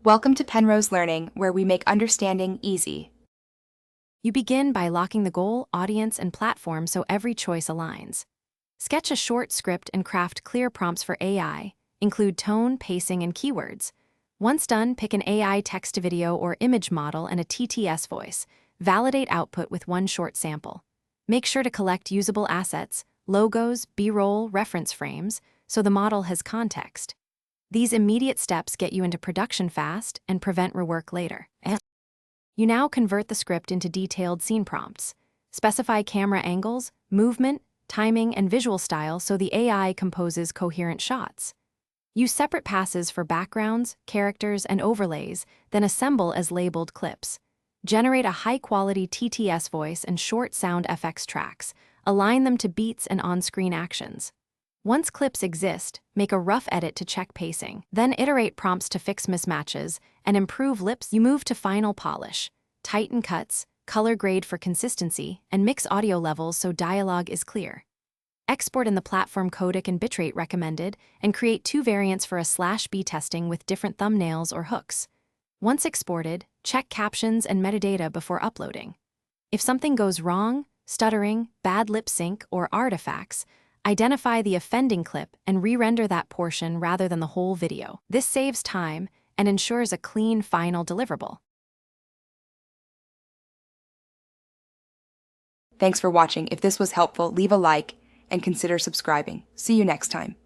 Welcome to Penrose Learning, where we make understanding easy. You begin by locking the goal, audience, and platform so every choice aligns. Sketch a short script and craft clear prompts for AI. Include tone, pacing, and keywords. Once done, pick an AI text-to-video or image model and a TTS voice. Validate output with one short sample. Make sure to collect usable assets, logos, B-roll, reference frames, so the model has context. These immediate steps get you into production fast and prevent rework later. You now convert the script into detailed scene prompts. Specify camera angles, movement, timing, and visual style so the AI composes coherent shots. Use separate passes for backgrounds, characters, and overlays, then assemble as labeled clips. Generate a high-quality TTS voice and short sound FX tracks. Align them to beats and on-screen actions. Once clips exist, make a rough edit to check pacing. Then iterate prompts to fix mismatches and improve lips. You move to final polish. Tighten cuts, color grade for consistency, and mix audio levels so dialogue is clear. Export in the platform codec and bitrate recommended, and create 2 variants for a /B testing with different thumbnails or hooks. Once exported, check captions and metadata before uploading. If something goes wrong, stuttering, bad lip sync, or artifacts, identify the offending clip and re-render that portion rather than the whole video. This saves time and ensures a clean final deliverable. Thanks for watching. If this was helpful, leave a like and consider subscribing. See you next time.